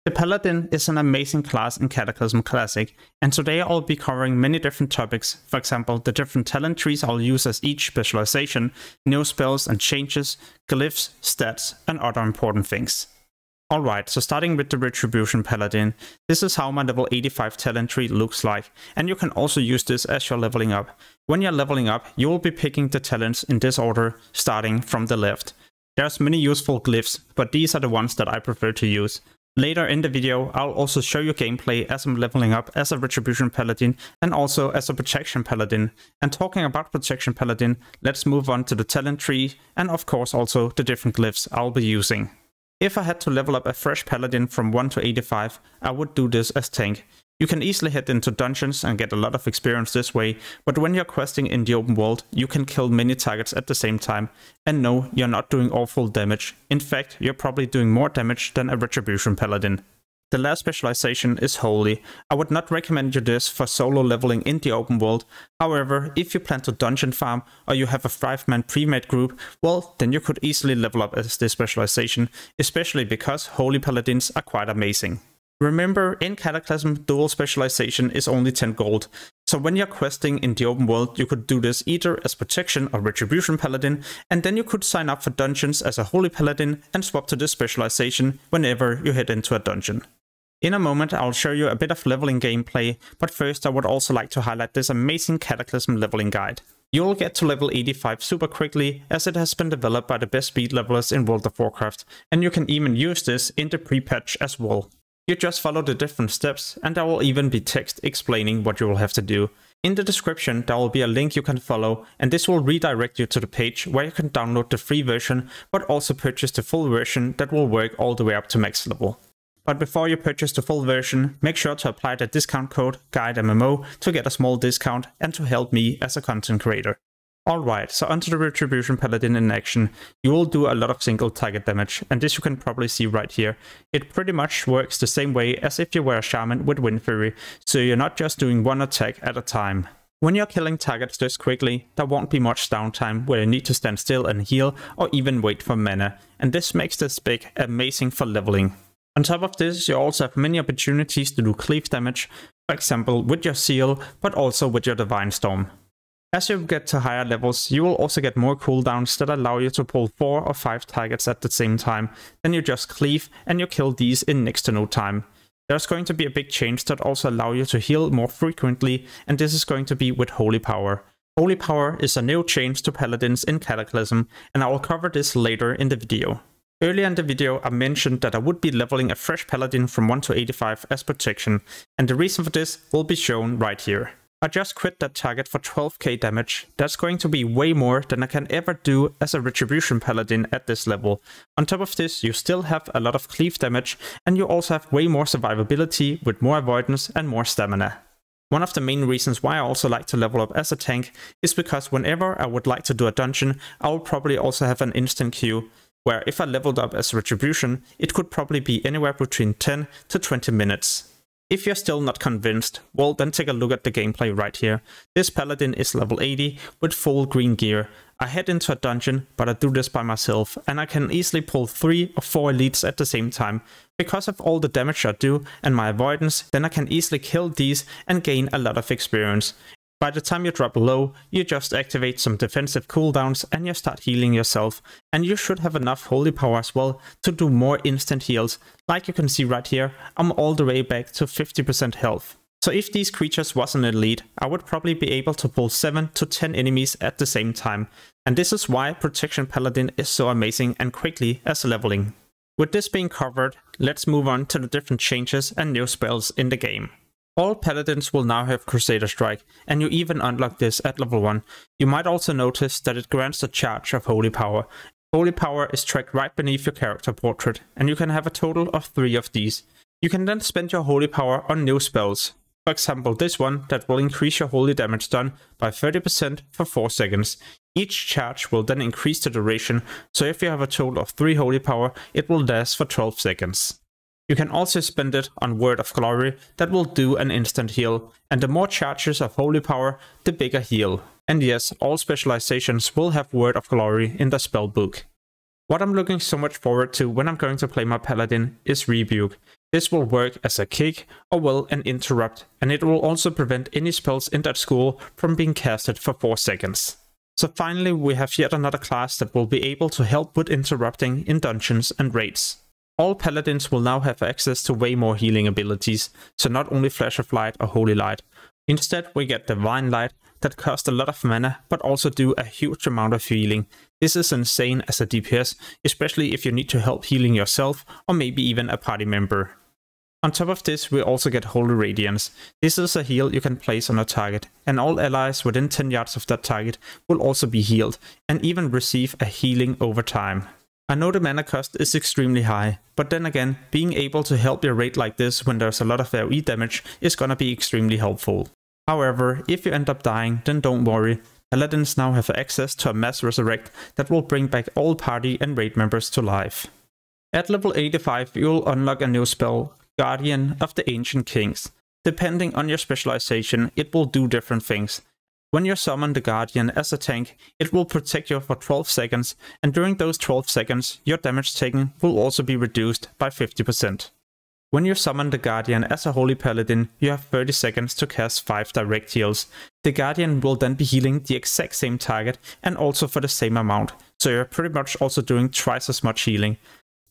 The Paladin is an amazing class in Cataclysm Classic, and today I'll be covering many different topics, for example the different talent trees I'll use as each specialization, new spells and changes, glyphs, stats, and other important things. Alright, so starting with the Retribution Paladin, this is how my level 85 talent tree looks like, and you can also use this as you're leveling up. When you're leveling up, you will be picking the talents in this order, starting from the left. There's many useful glyphs, but these are the ones that I prefer to use. Later in the video, I'll also show you gameplay as I'm leveling up as a Retribution Paladin and also as a Protection Paladin. And talking about Protection Paladin, let's move on to the talent tree and of course also the different glyphs I'll be using. If I had to level up a fresh Paladin from 1 to 85, I would do this as tank. You can easily head into dungeons and get a lot of experience this way, but when you're questing in the open world, you can kill many targets at the same time. And no, you're not doing awful damage. In fact, you're probably doing more damage than a Retribution Paladin. The last specialization is Holy. I would not recommend you this for solo leveling in the open world. However, if you plan to dungeon farm or you have a 5-man pre-made group, well, then you could easily level up as this specialization, especially because Holy Paladins are quite amazing. Remember, in Cataclysm, dual specialization is only 10 gold, so when you're questing in the open world, you could do this either as Protection or Retribution Paladin, and then you could sign up for dungeons as a Holy Paladin and swap to this specialization whenever you head into a dungeon. In a moment, I'll show you a bit of leveling gameplay, but first I would also like to highlight this amazing Cataclysm leveling guide. You'll get to level 85 super quickly, as it has been developed by the best speed levelers in World of Warcraft, and you can even use this in the pre-patch as well. You just follow the different steps, and there will even be text explaining what you will have to do. In the description there will be a link you can follow, and this will redirect you to the page where you can download the free version, but also purchase the full version that will work all the way up to max level. But before you purchase the full version, make sure to apply the discount code GuideMMO to get a small discount and to help me as a content creator. Alright, so onto the Retribution Paladin in action. You will do a lot of single target damage, and this you can probably see right here. It pretty much works the same way as if you were a shaman with Wind Fury, so you're not just doing one attack at a time. When you're killing targets this quickly, there won't be much downtime where you need to stand still and heal or even wait for mana, and this makes this spec amazing for leveling. On top of this, you also have many opportunities to do cleave damage, for example with your seal, but also with your Divine Storm. As you get to higher levels, you will also get more cooldowns that allow you to pull 4 or 5 targets at the same time. Then you just cleave and you kill these in next to no time. There's going to be a big change that also allow you to heal more frequently, and this is going to be with Holy Power. Holy Power is a new change to Paladins in Cataclysm, and I will cover this later in the video. Earlier in the video I mentioned that I would be leveling a fresh Paladin from 1 to 85 as Protection, and the reason for this will be shown right here. I just quit that target for 12k damage. That's going to be way more than I can ever do as a Retribution Paladin at this level. On top of this, you still have a lot of cleave damage, and you also have way more survivability with more avoidance and more stamina. One of the main reasons why I also like to level up as a tank is because whenever I would like to do a dungeon, I will probably also have an instant queue, where if I leveled up as Retribution, it could probably be anywhere between 10 to 20 minutes. If you're still not convinced, well then take a look at the gameplay right here. This Paladin is level 80 with full green gear. I head into a dungeon, but I do this by myself, and I can easily pull 3 or 4 elites at the same time. Because of all the damage I do and my avoidance, then I can easily kill these and gain a lot of experience. By the time you drop low, you just activate some defensive cooldowns and you start healing yourself, and you should have enough Holy Power as well to do more instant heals. Like you can see right here, I'm all the way back to 50% health. So if these creatures was an elite, I would probably be able to pull 7 to 10 enemies at the same time, and this is why Protection Paladin is so amazing and quickly as leveling. With this being covered, let's move on to the different changes and new spells in the game. All Paladins will now have Crusader Strike, and you even unlock this at level 1. You might also notice that it grants a charge of Holy Power. Holy Power is tracked right beneath your character portrait, and you can have a total of 3 of these. You can then spend your Holy Power on new spells. For example this one that will increase your holy damage done by 30% for 4 seconds. Each charge will then increase the duration, so if you have a total of 3 Holy Power, it will last for 12 seconds. You can also spend it on Word of Glory that will do an instant heal, and the more charges of Holy Power, the bigger heal. And yes, all specializations will have Word of Glory in the spell book. What I'm looking so much forward to when I'm going to play my Paladin is Rebuke. This will work as a kick or well an interrupt, and it will also prevent any spells in that school from being casted for 4 seconds. So finally we have yet another class that will be able to help with interrupting in dungeons and raids. All paladins will now have access to way more healing abilities, so not only Flash of Light or Holy Light. Instead we get Divine Light that cost a lot of mana but also do a huge amount of healing. This is insane as a DPS, especially if you need to help healing yourself or maybe even a party member. On top of this we also get Holy Radiance. This is a heal you can place on a target, and all allies within 10 yards of that target will also be healed and even receive a healing over time. I know the mana cost is extremely high, but then again, being able to help your raid like this when there's a lot of AoE damage is gonna be extremely helpful. However, if you end up dying, then don't worry. Paladins now have access to a mass resurrect that will bring back all party and raid members to life. At level 85 you will unlock a new spell, Guardian of the Ancient Kings. Depending on your specialization, it will do different things. When you summon the Guardian as a tank, it will protect you for 12 seconds, and during those 12 seconds, your damage taken will also be reduced by 50%. When you summon the Guardian as a Holy Paladin, you have 30 seconds to cast 5 direct heals. The Guardian will then be healing the exact same target and also for the same amount, so you're pretty much also doing twice as much healing.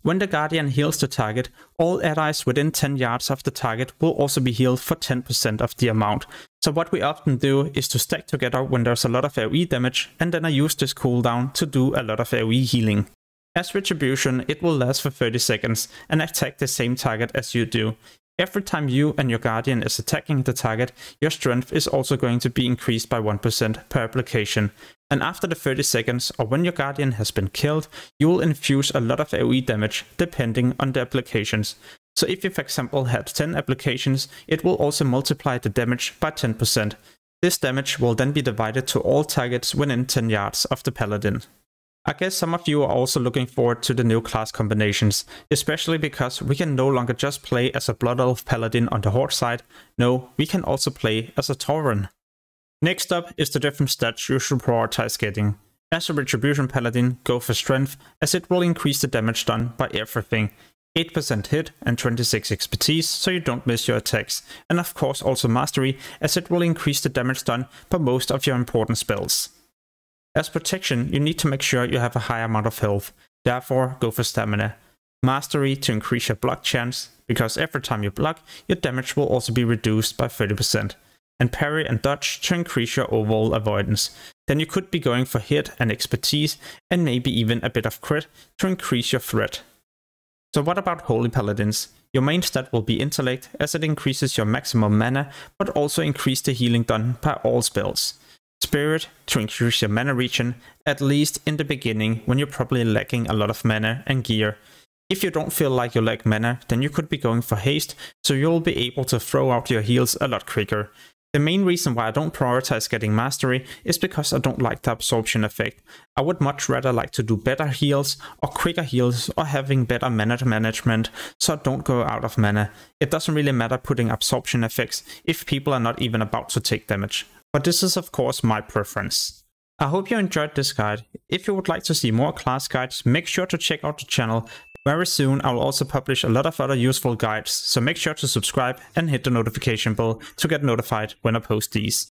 When the Guardian heals the target, all allies within 10 yards of the target will also be healed for 10% of the amount. So what we often do is to stack together when there's a lot of AoE damage, and then I use this cooldown to do a lot of AoE healing. As Retribution, it will last for 30 seconds and attack the same target as you do. Every time you and your Guardian is attacking the target, your strength is also going to be increased by 1% per application. And after the 30 seconds, or when your Guardian has been killed, you will infuse a lot of AoE damage depending on the applications. So if you for example had 10 applications, it will also multiply the damage by 10%. This damage will then be divided to all targets within 10 yards of the Paladin. I guess some of you are also looking forward to the new class combinations, especially because we can no longer just play as a Blood Elf Paladin on the Horde side, no, we can also play as a Tauren. Next up is the different stats you should prioritize getting. As a Retribution Paladin, go for Strength, as it will increase the damage done by everything. 8% hit and 26 expertise, so you don't miss your attacks, and of course also Mastery, as it will increase the damage done by most of your important spells. As protection, you need to make sure you have a high amount of health, therefore go for Stamina. Mastery to increase your block chance, because every time you block, your damage will also be reduced by 30%. And Parry and Dodge to increase your overall avoidance. Then you could be going for hit and expertise, and maybe even a bit of crit to increase your threat. So what about Holy Paladins? Your main stat will be Intellect, as it increases your maximum mana, but also increase the healing done by all spells. Spirit to increase your mana regen, at least in the beginning when you're probably lacking a lot of mana and gear. If you don't feel like you lack mana, then you could be going for Haste, so you'll be able to throw out your heals a lot quicker. The main reason why I don't prioritize getting Mastery is because I don't like the absorption effect. I would much rather like to do better heals or quicker heals or having better mana management, so I don't go out of mana. It doesn't really matter putting absorption effects if people are not even about to take damage. But this is of course my preference. I hope you enjoyed this guide. If you would like to see more class guides, make sure to check out the channel. Very soon I will also publish a lot of other useful guides, so make sure to subscribe and hit the notification bell to get notified when I post these.